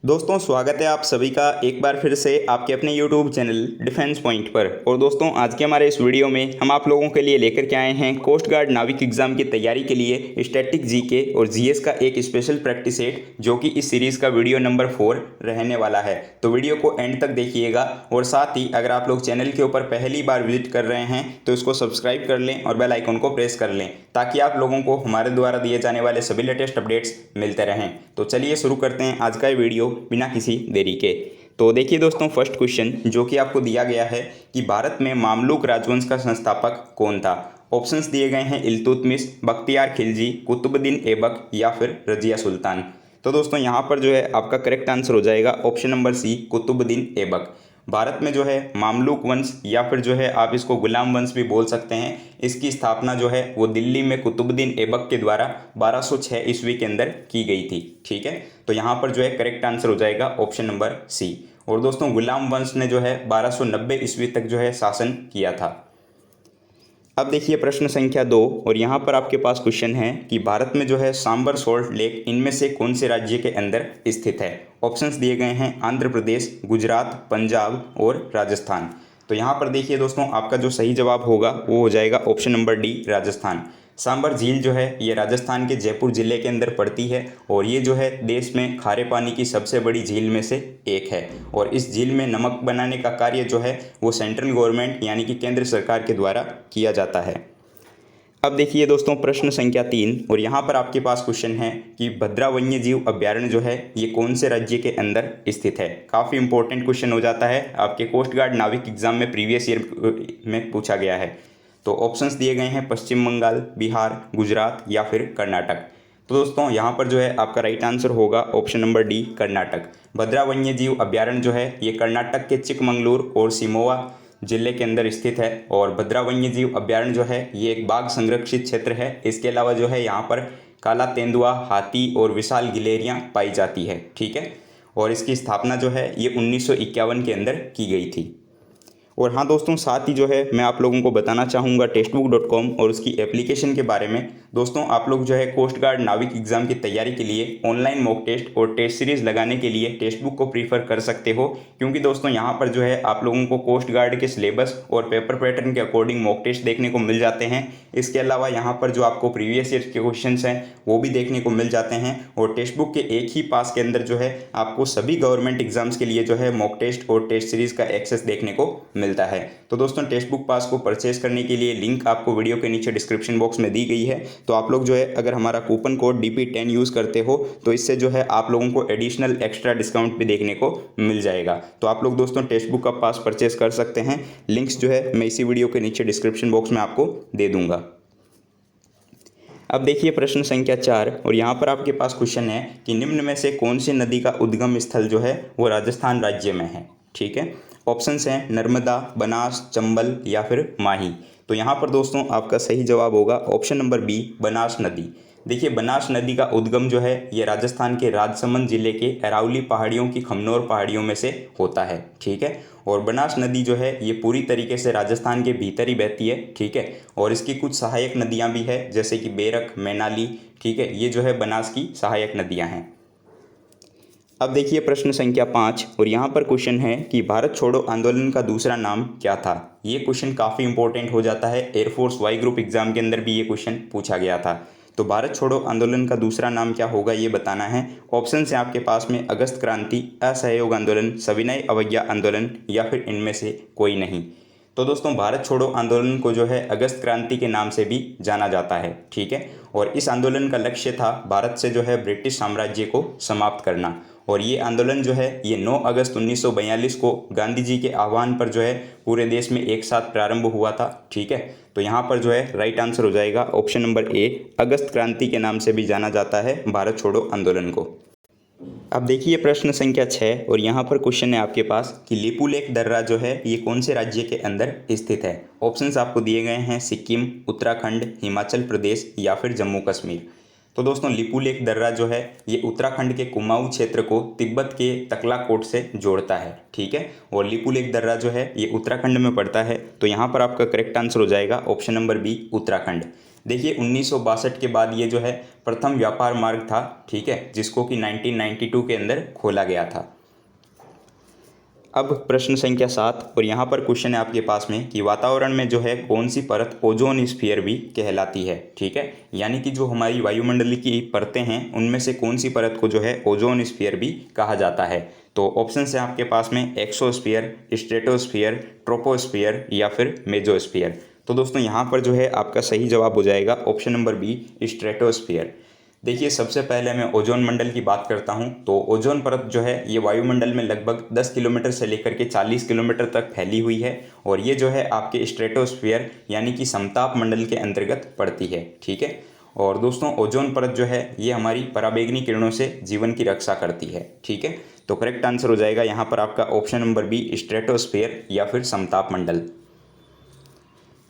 दोस्तों स्वागत है आप सभी का एक बार फिर से आपके अपने YouTube चैनल डिफेंस पॉइंट पर। और दोस्तों आज के हमारे इस वीडियो में हम आप लोगों के लिए लेकर के आए हैं कोस्ट गार्ड नाविक एग्जाम की तैयारी के लिए स्टैटिक जीके और जीएस का एक स्पेशल प्रैक्टिस सेट, जो कि इस सीरीज़ का वीडियो नंबर 4 रहने वाला है। तो वीडियो को एंड तक देखिएगा और साथ ही अगर आप लोग चैनल के ऊपर पहली बार विजिट कर रहे हैं तो इसको सब्सक्राइब कर लें और बेल आइकन को प्रेस कर लें, ताकि आप लोगों को हमारे द्वारा दिए जाने वाले सभी लेटेस्ट अपडेट्स मिलते रहें। तो चलिए शुरू करते हैं आज का ये वीडियो बिना किसी देरी के। तो देखिए दोस्तों, फर्स्ट क्वेश्चन जो कि आपको दिया गया है कि भारत में मामलुक राजवंश का संस्थापक कौन था। ऑप्शंस दिए गए हैं इल्तुतमिश, बख्तियार खिलजी, कुतुबुद्दीन ऐबक या फिर रजिया सुल्तान। तो दोस्तों यहाँ पर जो है आपका करेक्ट आंसर हो जाएगा option number C, Qutubuddin Aibak. Bharat में जो है मामलुक वंश या फिर जो है आप इसको गुलाम वंश भी बोल सकते हैं, इसकी स्थापना जो है वो दिल्ली में कुतुबुद्दीन ऐबक के द्वारा 1206 ईस्वी के अंदर की गई थी। ठीक है, तो यहाँ पर जो है करेक्ट आंसर हो जाएगा ऑप्शन नंबर सी। और दोस्तों गुलाम वंश ने जो है 1290 ईस्वी तक जो है शासन किया था। अब देखिए प्रश्न संख्या 2, और यहाँ पर आपके पास क्वेश्चन है कि भारत में जो है सांबर सॉल्ट लेक इनमें से कौन से राज्य के अंदर स्थित है। ऑप्शंस दिए गए हैं आंध्र प्रदेश, गुजरात, पंजाब और राजस्थान। तो यहाँ पर देखिए दोस्तों, आपका जो सही जवाब होगा वो हो जाएगा option number D, Rajasthan. Sambhar झील जो है ये राजस्थान के जयपुर ज़िले के अंदर पड़ती है और ये जो है देश में खारे पानी की सबसे बड़ी झील में से एक है। और इस झील में नमक बनाने का कार्य जो है वो सेंट्रल गवर्नमेंट यानी कि केंद्र सरकार के द्वारा किया जाता है। अब देखिए दोस्तों प्रश्न संख्या 3, और यहाँ पर आपके पास क्वेश्चन है कि भद्रा वन्य जीव अभ्यारण्य जो है ये कौन से राज्य के अंदर स्थित है। काफ़ी इंपॉर्टेंट क्वेश्चन हो जाता है, आपके कोस्ट गार्ड नाविक एग्जाम में प्रीवियस ईयर में पूछा गया है। तो ऑप्शंस दिए गए हैं पश्चिम बंगाल, बिहार, गुजरात या फिर कर्नाटक। तो दोस्तों यहाँ पर जो है आपका राइट आंसर होगा ऑप्शन नंबर डी, कर्नाटक। भद्रा वन्य जीव अभ्यारण्य जो है ये कर्नाटक के चिकमंगलूर और सिमोवा जिले के अंदर स्थित है। और भद्रा वन्य जीव अभ्यारण्य जो है ये एक बाघ संरक्षित क्षेत्र है। इसके अलावा जो है यहाँ पर काला तेंदुआ, हाथी और विशाल गिलहरियाँ पाई जाती है। ठीक है, और इसकी स्थापना जो है ये 1951 के अंदर की गई थी। और हाँ दोस्तों, साथ ही जो है मैं आप लोगों को बताना चाहूँगा टेस्टबुक.com और उसकी एप्लीकेशन के बारे में। दोस्तों आप लोग जो है कोस्ट गार्ड नाविक एग्जाम की तैयारी के लिए ऑनलाइन मॉक टेस्ट और टेस्ट सीरीज़ लगाने के लिए टेक्स्टबुक को प्रीफर कर सकते हो, क्योंकि दोस्तों यहाँ पर जो है आप लोगों को कोस्ट गार्ड के सिलेबस और पेपर पैटर्न के अकॉर्डिंग मॉक टेस्ट देखने को मिल जाते हैं। इसके अलावा यहाँ पर जो आपको प्रीवियस ईयर के क्वेश्चन हैं वो भी देखने को मिल जाते हैं। और टेक्स्टबुक के एक ही पास के अंदर जो है आपको सभी गवर्नमेंट एग्जाम्स के लिए जो है मॉक टेस्ट और टेस्ट सीरीज़ का एक्सेस देखने को मिलता है। तो दोस्तों टेक्स्ट बुक पास को परचेज करने के लिए लिंक आपको वीडियो के नीचे डिस्क्रिप्शन बॉक्स में दी गई है। तो आप लोग जो है अगर हमारा कूपन कोड DP10 यूज़ करते हो तो इससे जो है आप लोगों को एडिशनल एक्स्ट्रा डिस्काउंट भी देखने को मिल जाएगा। तो आप लोग दोस्तों टेक्स्ट बुक का पास परचेज कर सकते हैं। लिंक्स जो है मैं इसी वीडियो के नीचे डिस्क्रिप्शन बॉक्स में आपको दे दूंगा। अब देखिए प्रश्न संख्या 4, और यहाँ पर आपके पास क्वेश्चन है कि निम्न में से कौन सी नदी का उद्गम स्थल जो है वो राजस्थान राज्य में है। ठीक है, ऑप्शंस हैं नर्मदा, बनास, चंबल या फिर माही। तो यहाँ पर दोस्तों आपका सही जवाब होगा ऑप्शन नंबर बी, बनास नदी। देखिए बनास नदी का उद्गम जो है ये राजस्थान के राजसमंद जिले के अरावली पहाड़ियों की खमनोर पहाड़ियों में से होता है। ठीक है, और बनास नदी जो है ये पूरी तरीके से राजस्थान के भीतर ही बहती है। ठीक है, और इसकी कुछ सहायक नदियाँ भी है जैसे कि बेरक, मैनाली। ठीक है, ये जो है बनास की सहायक नदियाँ हैं। अब देखिए प्रश्न संख्या 5, और यहाँ पर क्वेश्चन है कि भारत छोड़ो आंदोलन का दूसरा नाम क्या था। ये क्वेश्चन काफ़ी इंपॉर्टेंट हो जाता है, एयरफोर्स वाई ग्रुप एग्जाम के अंदर भी ये क्वेश्चन पूछा गया था। तो भारत छोड़ो आंदोलन का दूसरा नाम क्या होगा ये बताना है। ऑप्शन है आपके पास में अगस्त क्रांति, असहयोग आंदोलन, सविनय अवज्ञा आंदोलन या फिर इनमें से कोई नहीं। तो दोस्तों भारत छोड़ो आंदोलन को जो है अगस्त क्रांति के नाम से भी जाना जाता है। ठीक है, और इस आंदोलन का लक्ष्य था भारत से जो है ब्रिटिश साम्राज्य को समाप्त करना। और ये आंदोलन जो है ये 9 अगस्त 1942 को गांधी जी के आह्वान पर जो है पूरे देश में एक साथ प्रारंभ हुआ था। ठीक है, तो यहाँ पर जो है राइट आंसर हो जाएगा ऑप्शन नंबर ए, अगस्त क्रांति के नाम से भी जाना जाता है भारत छोड़ो आंदोलन को। अब देखिए प्रश्न संख्या 6, और यहाँ पर क्वेश्चन है आपके पास कि लिपुलेख दर्रा जो है ये कौन से राज्य के अंदर स्थित है। ऑप्शंस आपको दिए गए हैं सिक्किम, उत्तराखंड, हिमाचल प्रदेश या फिर जम्मू कश्मीर। तो दोस्तों लिपुलेख दर्रा जो है ये उत्तराखंड के कुमाऊं क्षेत्र को तिब्बत के तकलाकोट से जोड़ता है। ठीक है, और लिपुलेख दर्रा जो है ये उत्तराखंड में पड़ता है। तो यहाँ पर आपका करेक्ट आंसर हो जाएगा ऑप्शन नंबर बी, उत्तराखंड। देखिए 1962 के बाद ये जो है प्रथम व्यापार मार्ग था, ठीक है, जिसको कि 1992 के अंदर खोला गया था। अब प्रश्न संख्या 7 और यहाँ पर क्वेश्चन है आपके पास में कि वातावरण में जो है कौन सी परत ओजोन स्फीयर भी कहलाती है, ठीक है, यानी कि जो हमारी वायुमंडल की परतें हैं उनमें से कौन सी परत को जो है ओजोन स्फीयर भी कहा जाता है। तो ऑप्शन है आपके पास में एक्सोस्फीयर, स्ट्रेटोस्फीयर, ट्रोपोस्फीयर या फिर मेजोस्फीयर। तो दोस्तों यहाँ पर जो है आपका सही जवाब हो जाएगा ऑप्शन नंबर बी, स्ट्रेटोस्फीयर। देखिए सबसे पहले मैं ओजोन मंडल की बात करता हूं तो ओजोन परत जो है ये वायुमंडल में लगभग 10 किलोमीटर से लेकर के 40 किलोमीटर तक फैली हुई है और ये जो है आपके स्ट्रेटोस्फीयर यानी कि समताप मंडल के अंतर्गत पड़ती है, ठीक है। और दोस्तों ओजोन परत जो है ये हमारी पराबैंगनी किरणों से जीवन की रक्षा करती है, ठीक है। तो करेक्ट आंसर हो जाएगा यहाँ पर आपका ऑप्शन नंबर बी, स्ट्रेटोस्फीयर या फिर समताप मंडल।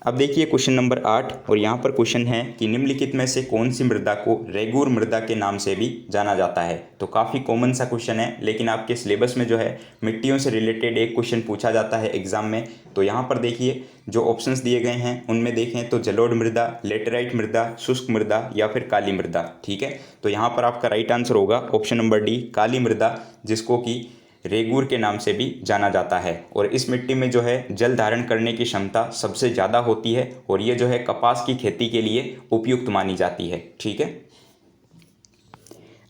अब देखिए क्वेश्चन नंबर 8 और यहाँ पर क्वेश्चन है कि निम्नलिखित में से कौन सी मृदा को रेगूर मृदा के नाम से भी जाना जाता है। तो काफ़ी कॉमन सा क्वेश्चन है, लेकिन आपके सिलेबस में जो है मिट्टियों से रिलेटेड एक क्वेश्चन पूछा जाता है एग्जाम में। तो यहाँ पर देखिए जो ऑप्शंस दिए गए हैं उनमें देखें तो जलोढ़ मृदा, लेटेराइट मृदा, शुष्क मृदा या फिर काली मृदा, ठीक है। तो यहाँ पर आपका राइट आंसर होगा ऑप्शन नंबर डी, काली मृदा, जिसको कि रेगूर के नाम से भी जाना जाता है। और इस मिट्टी में जो है जल धारण करने की क्षमता सबसे ज़्यादा होती है और ये जो है कपास की खेती के लिए उपयुक्त मानी जाती है, ठीक है।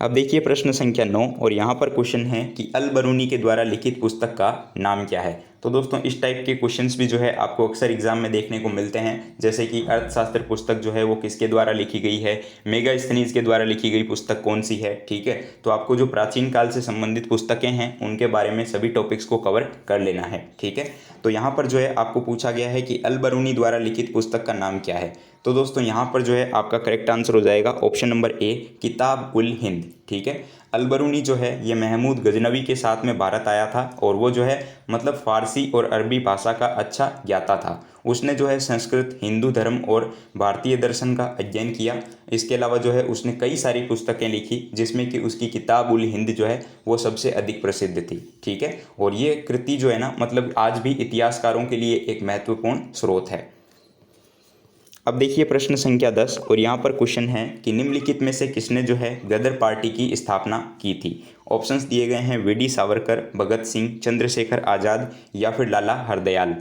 अब देखिए प्रश्न संख्या 9 और यहाँ पर क्वेश्चन है कि अल बरूनी के द्वारा लिखित पुस्तक का नाम क्या है। तो दोस्तों इस टाइप के क्वेश्चंस भी जो है आपको अक्सर एग्जाम में देखने को मिलते हैं, जैसे कि अर्थशास्त्र पुस्तक जो है वो किसके द्वारा लिखी गई है, मेगास्थनीज के द्वारा लिखी गई पुस्तक कौन सी है, ठीक है। तो आपको जो प्राचीन काल से संबंधित पुस्तकें हैं उनके बारे में सभी टॉपिक्स को कवर कर लेना है, ठीक है। तो यहाँ पर जो है आपको पूछा गया है कि अल बरूनी द्वारा लिखित पुस्तक का नाम क्या है। तो दोस्तों यहाँ पर जो है आपका करेक्ट आंसर हो जाएगा ऑप्शन नंबर ए, किताब उल हिंद, ठीक है। अल बरूनी जो है ये महमूद गजनवी के साथ में भारत आया था और वो जो है मतलब फारसी और अरबी भाषा का अच्छा ज्ञाता था। उसने जो है संस्कृत, हिंदू धर्म और भारतीय दर्शन का अध्ययन किया। इसके अलावा जो है उसने कई सारी पुस्तकें लिखी जिसमें कि उसकी किताब उल हिंद जो है वो सबसे अधिक प्रसिद्ध थी, ठीक है। और ये कृति जो है ना मतलब आज भी इतिहासकारों के लिए एक महत्वपूर्ण स्रोत है। अब देखिए प्रश्न संख्या 10 और यहाँ पर क्वेश्चन है कि निम्नलिखित में से किसने जो है गदर पार्टी की स्थापना की थी। ऑप्शंस दिए गए हैं वी डी सावरकर, भगत सिंह, चंद्रशेखर आज़ाद या फिर लाला हरदयाल।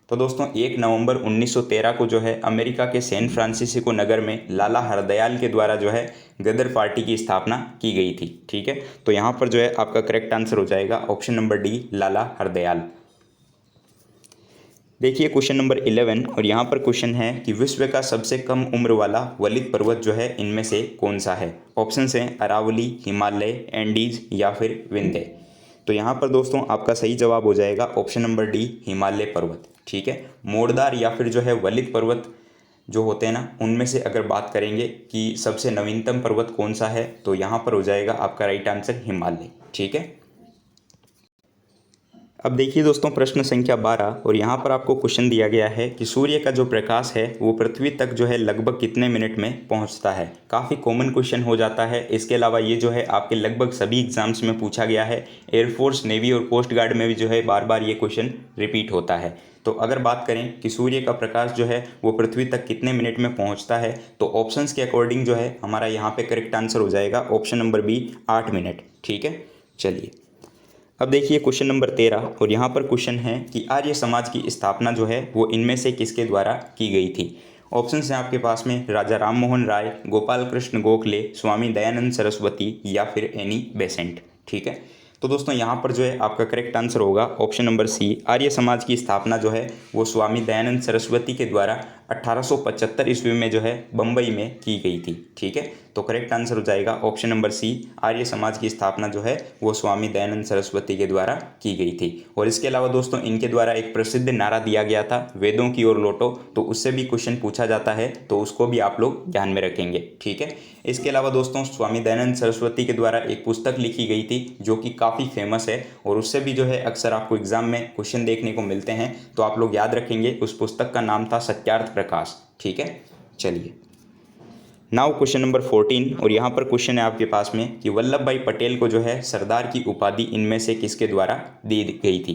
तो दोस्तों 1 नवंबर 1913 को जो है अमेरिका के सैन फ्रांसिस्को नगर में लाला हरदयाल के द्वारा जो है गदर पार्टी की स्थापना की गई थी, ठीक है। तो यहाँ पर जो है आपका करेक्ट आंसर हो जाएगा ऑप्शन नंबर डी, लाला हरदयाल। देखिए क्वेश्चन नंबर 11 और यहाँ पर क्वेश्चन है कि विश्व का सबसे कम उम्र वाला वलित पर्वत जो है इनमें से कौन सा है। ऑप्शन हैं अरावली, हिमालय, एंडीज या फिर विंध्य। तो यहाँ पर दोस्तों आपका सही जवाब हो जाएगा ऑप्शन नंबर डी, हिमालय पर्वत, ठीक है। मोड़दार या फिर जो है वलित पर्वत जो होते हैं ना उनमें से अगर बात करेंगे कि सबसे नवीनतम पर्वत कौन सा है तो यहाँ पर हो जाएगा आपका राइट आंसर हिमालय, ठीक है। अब देखिए दोस्तों प्रश्न संख्या 12 और यहाँ पर आपको क्वेश्चन दिया गया है कि सूर्य का जो प्रकाश है वो पृथ्वी तक जो है लगभग कितने मिनट में पहुँचता है। काफ़ी कॉमन क्वेश्चन हो जाता है। इसके अलावा ये जो है आपके लगभग सभी एग्जाम्स में पूछा गया है। एयरफोर्स, नेवी और कोस्ट गार्ड में भी जो है बार बार ये क्वेश्चन रिपीट होता है। तो अगर बात करें कि सूर्य का प्रकाश जो है वो पृथ्वी तक कितने मिनट में पहुँचता है तो ऑप्शंस के अकॉर्डिंग जो है हमारा यहाँ पर करेक्ट आंसर हो जाएगा ऑप्शन नंबर बी, 8 मिनट, ठीक है। चलिए अब देखिए क्वेश्चन नंबर 13 और यहाँ पर क्वेश्चन है कि आर्य समाज की स्थापना जो है वो इनमें से किसके द्वारा की गई थी। ऑप्शन हैं आपके पास में राजा राम मोहन राय, गोपाल कृष्ण गोखले, स्वामी दयानंद सरस्वती या फिर एनी बेसेंट, ठीक है। तो दोस्तों यहाँ पर जो है आपका करेक्ट आंसर होगा ऑप्शन नंबर सी, आर्य समाज की स्थापना जो है वो स्वामी दयानंद सरस्वती के द्वारा 1875 ईस्वी में जो है बम्बई में की गई थी, ठीक है। तो करेक्ट आंसर हो जाएगा ऑप्शन नंबर सी, आर्य समाज की स्थापना जो है वो स्वामी दयानंद सरस्वती के द्वारा की गई थी। और इसके अलावा दोस्तों इनके द्वारा एक प्रसिद्ध नारा दिया गया था, वेदों की ओर लौटो, तो उससे भी क्वेश्चन पूछा जाता है तो उसको भी आप लोग ध्यान में रखेंगे, ठीक है। इसके अलावा दोस्तों स्वामी दयानंद सरस्वती के द्वारा एक पुस्तक लिखी गई थी जो कि काफ़ी फेमस है और उससे भी जो है अक्सर आपको एग्जाम में क्वेश्चन देखने को मिलते हैं। तो आप लोग याद रखेंगे उस पुस्तक का नाम था सत्यार्थ प्रकाश, ठीक है। चलिए नाउ क्वेश्चन नंबर 14 और यहाँ पर क्वेश्चन है आपके पास में कि वल्लभ भाई पटेल को जो है सरदार की उपाधि इनमें से किसके द्वारा दी गई थी।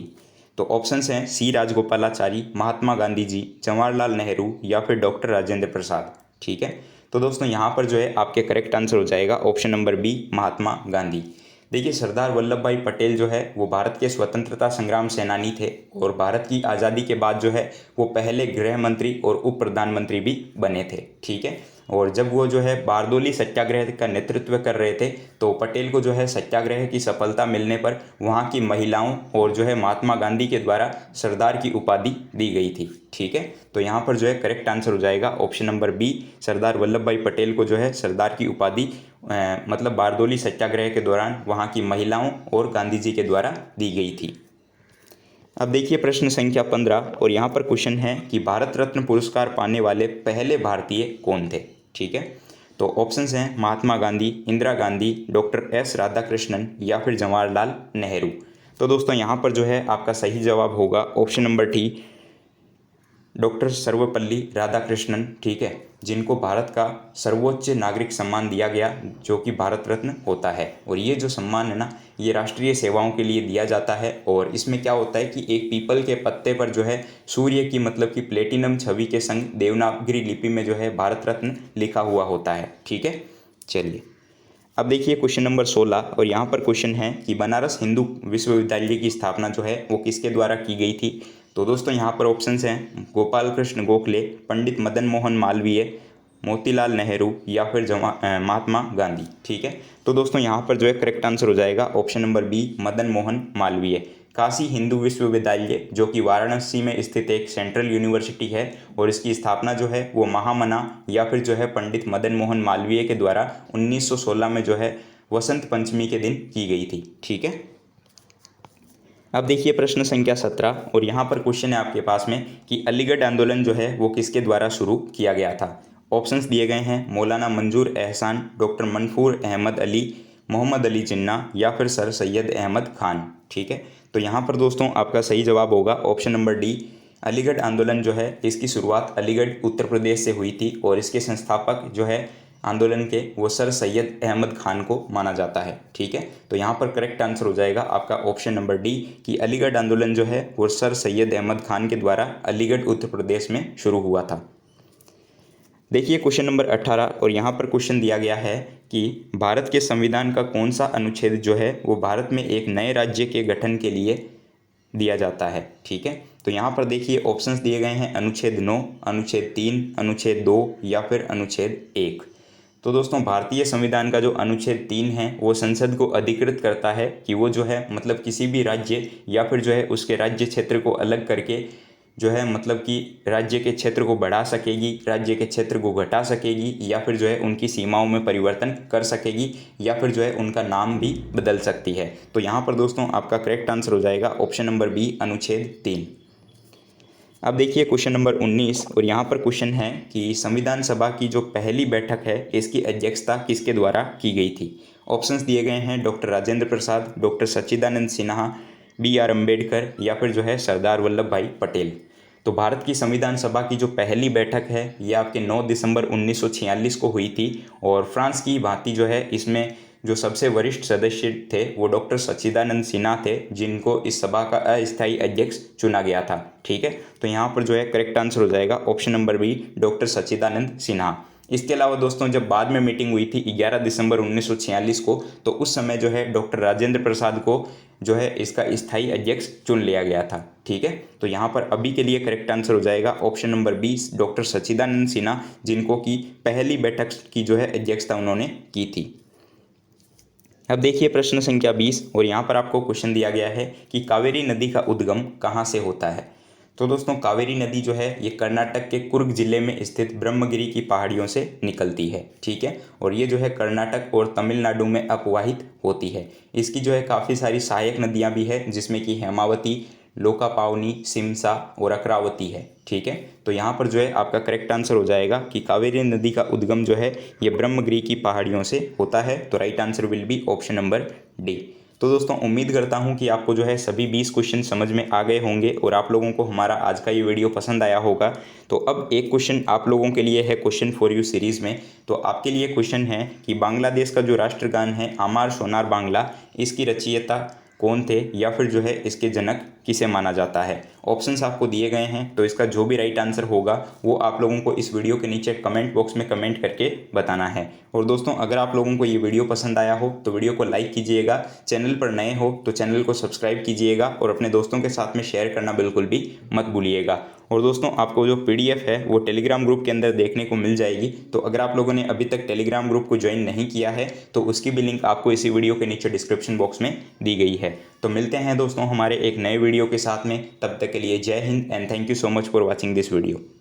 तो ऑप्शंस हैं सी राजगोपालाचारी, महात्मा गांधी जी, जवाहरलाल नेहरू या फिर डॉक्टर राजेंद्र प्रसाद। ठीक है। तो दोस्तों यहाँ पर जो है आपके करेक्ट आंसर हो जाएगा option number B, Mahatma Gandhi. देखिए, सरदार वल्लभ भाई पटेल जो है वो भारत के स्वतंत्रता संग्राम सेनानी थे और भारत की आज़ादी के बाद जो है वो पहले गृह मंत्री और उप प्रधानमंत्री भी बने थे। ठीक है। और जब वो जो है बारदोली सत्याग्रह का नेतृत्व कर रहे थे तो पटेल को जो है सत्याग्रह की सफलता मिलने पर वहाँ की महिलाओं और जो है महात्मा गांधी के द्वारा सरदार की उपाधि दी गई थी। ठीक है। तो यहाँ पर जो है करेक्ट आंसर हो जाएगा option number B, Sardar Vallabh भाई पटेल को जो है सरदार की उपाधि मतलब बारदोली सत्याग्रह के दौरान वहाँ की महिलाओं और गांधी जी के द्वारा दी गई थी। अब देखिए प्रश्न संख्या 15 और यहाँ पर क्वेश्चन है कि भारत रत्न पुरस्कार पाने वाले पहले भारतीय कौन थे। ठीक है। तो ऑप्शंस हैं महात्मा गांधी, इंदिरा गांधी, डॉक्टर एस राधाकृष्णन या फिर जवाहरलाल नेहरू। तो दोस्तों यहाँ पर जो है आपका सही जवाब होगा option number D, doctor Sarvepalli Radhakrishnan. ठीक है। जिनको भारत का सर्वोच्च नागरिक सम्मान दिया गया जो कि भारत रत्न होता है। और ये जो सम्मान है ना, ये राष्ट्रीय सेवाओं के लिए दिया जाता है और इसमें क्या होता है कि एक पीपल के पत्ते पर जो है सूर्य की मतलब कि प्लेटिनम छवि के संग देवनागरी लिपि में जो है भारत रत्न लिखा हुआ होता है। ठीक है। चलिए अब देखिए क्वेश्चन नंबर 16 और यहाँ पर क्वेश्चन है कि बनारस हिंदू विश्वविद्यालय की स्थापना जो है वो किसके द्वारा की गई थी। तो दोस्तों यहाँ पर ऑप्शंस हैं गोपाल कृष्ण गोखले, पंडित मदन मोहन मालवीय, मोतीलाल नेहरू या फिर महात्मा गांधी। ठीक है। तो दोस्तों यहाँ पर जो है करेक्ट आंसर हो जाएगा option number B, Madan Mohan Malaviya. Kashi Hindu Vishwavidyalaya जो कि वाराणसी में स्थित एक सेंट्रल यूनिवर्सिटी है और इसकी स्थापना जो है वो महामना या फिर जो है पंडित मदन मोहन मालवीय के द्वारा 1916 में जो है वसंत पंचमी के दिन की गई थी। ठीक है। अब देखिए प्रश्न संख्या 17 और यहाँ पर क्वेश्चन है आपके पास में कि अलीगढ़ आंदोलन जो है वो किसके द्वारा शुरू किया गया था। ऑप्शंस दिए गए हैं मौलाना मंजूर एहसान, डॉक्टर मंफूर अहमद अली, मोहम्मद अली जिन्ना या फिर सर सैयद अहमद खान। ठीक है। तो यहाँ पर दोस्तों आपका सही जवाब होगा ऑप्शन नंबर डी, अलीगढ़ आंदोलन जो है इसकी शुरुआत अलीगढ़ उत्तर प्रदेश से हुई थी और इसके संस्थापक जो है आंदोलन के वो सर सैयद अहमद खान को माना जाता है। ठीक है। तो यहाँ पर करेक्ट आंसर हो जाएगा आपका ऑप्शन नंबर डी कि अलीगढ़ आंदोलन जो है वो सर सैयद अहमद खान के द्वारा अलीगढ़ उत्तर प्रदेश में शुरू हुआ था। देखिए क्वेश्चन नंबर 18 और यहाँ पर क्वेश्चन दिया गया है कि भारत के संविधान का कौन सा अनुच्छेद जो है वो भारत में एक नए राज्य के गठन के लिए दिया जाता है। ठीक है। तो यहाँ पर देखिए ऑप्शंस दिए गए हैं अनुच्छेद 9, अनुच्छेद 3, अनुच्छेद 2 या फिर अनुच्छेद 1। तो दोस्तों भारतीय संविधान का जो अनुच्छेद 3 है वो संसद को अधिकृत करता है कि वो जो है मतलब किसी भी राज्य या फिर जो है उसके राज्य क्षेत्र को अलग करके जो है मतलब कि राज्य के क्षेत्र को बढ़ा सकेगी, राज्य के क्षेत्र को घटा सकेगी या फिर जो है उनकी सीमाओं में परिवर्तन कर सकेगी या फिर जो है उनका नाम भी बदल सकती है। तो यहाँ पर दोस्तों आपका करेक्ट आंसर हो जाएगा ऑप्शन नंबर बी, अनुच्छेद 3। अब देखिए क्वेश्चन नंबर 19 और यहाँ पर क्वेश्चन है कि संविधान सभा की जो पहली बैठक है इसकी अध्यक्षता किसके द्वारा की गई थी। ऑप्शंस दिए गए हैं डॉक्टर राजेंद्र प्रसाद, डॉक्टर सच्चिदानंद सिन्हा, BR अम्बेडकर या फिर जो है सरदार वल्लभ भाई पटेल। तो भारत की संविधान सभा की जो पहली बैठक है ये आपके 9 दिसंबर 1946 को हुई थी और फ्रांस की भांति जो है इसमें जो सबसे वरिष्ठ सदस्य थे वो डॉक्टर सच्चिदानंद सिन्हा थे जिनको इस सभा का अस्थायी अध्यक्ष चुना गया था। ठीक है। तो यहाँ पर जो है करेक्ट आंसर हो जाएगा ऑप्शन नंबर बी, डॉक्टर सच्चिदानंद सिन्हा। इसके अलावा दोस्तों जब बाद में मीटिंग हुई थी 11 दिसंबर 1946 को तो उस समय जो है डॉक्टर राजेंद्र प्रसाद को जो है इसका स्थायी अध्यक्ष चुन लिया गया था। ठीक है। तो यहाँ पर अभी के लिए करेक्ट आंसर हो जाएगा ऑप्शन नंबर 20, डॉक्टर सच्चिदानंद सिन्हा जिनको की पहली बैठक की जो है अध्यक्षता उन्होंने की थी। अब देखिए प्रश्न संख्या 20 और यहाँ पर आपको क्वेश्चन दिया गया है कि कावेरी नदी का उद्गम कहाँ से होता है। तो दोस्तों कावेरी नदी जो है ये कर्नाटक के कुर्ग जिले में स्थित ब्रह्मगिरी की पहाड़ियों से निकलती है। ठीक है। और ये जो है कर्नाटक और तमिलनाडु में अपवाहित होती है। इसकी जो है काफ़ी सारी सहायक नदियाँ भी है जिसमें कि हेमावती, लोकापावनी, सिमसा और अक्रावती है। ठीक है। तो यहाँ पर जो है आपका करेक्ट आंसर हो जाएगा कि कावेरी नदी का उद्गम जो है ये ब्रह्मगिरी की पहाड़ियों से होता है। तो right answer will be option number D. तो दोस्तों उम्मीद करता हूँ कि आपको जो है सभी 20 क्वेश्चन समझ में आ गए होंगे और आप लोगों को हमारा आज का ये वीडियो पसंद आया होगा। तो अब एक क्वेश्चन आप लोगों के लिए है क्वेश्चन फॉर यू सीरीज़ में। तो आपके लिए क्वेश्चन है कि बांग्लादेश का जो राष्ट्रगान है आमार सोनार बांग्ला, इसकी रचयिता कौन थे या फिर जो है इसके जनक किसे माना जाता है। ऑप्शंस आपको दिए गए हैं, तो इसका जो भी राइट आंसर होगा वो आप लोगों को इस वीडियो के नीचे कमेंट बॉक्स में कमेंट करके बताना है। और दोस्तों, अगर आप लोगों को ये वीडियो पसंद आया हो तो वीडियो को लाइक कीजिएगा, चैनल पर नए हो तो चैनल को सब्सक्राइब कीजिएगा और अपने दोस्तों के साथ में शेयर करना बिल्कुल भी मत भूलिएगा। और दोस्तों, आपको जो PDF है वो टेलीग्राम ग्रुप के अंदर देखने को मिल जाएगी, तो अगर आप लोगों ने अभी तक टेलीग्राम ग्रुप को ज्वाइन नहीं किया है तो उसकी भी लिंक आपको इसी वीडियो के नीचे डिस्क्रिप्शन बॉक्स में दी गई है। तो मिलते हैं दोस्तों हमारे एक नए वीडियो के साथ में, तब तक के लिए जय Hind and thank you so much for watching this video.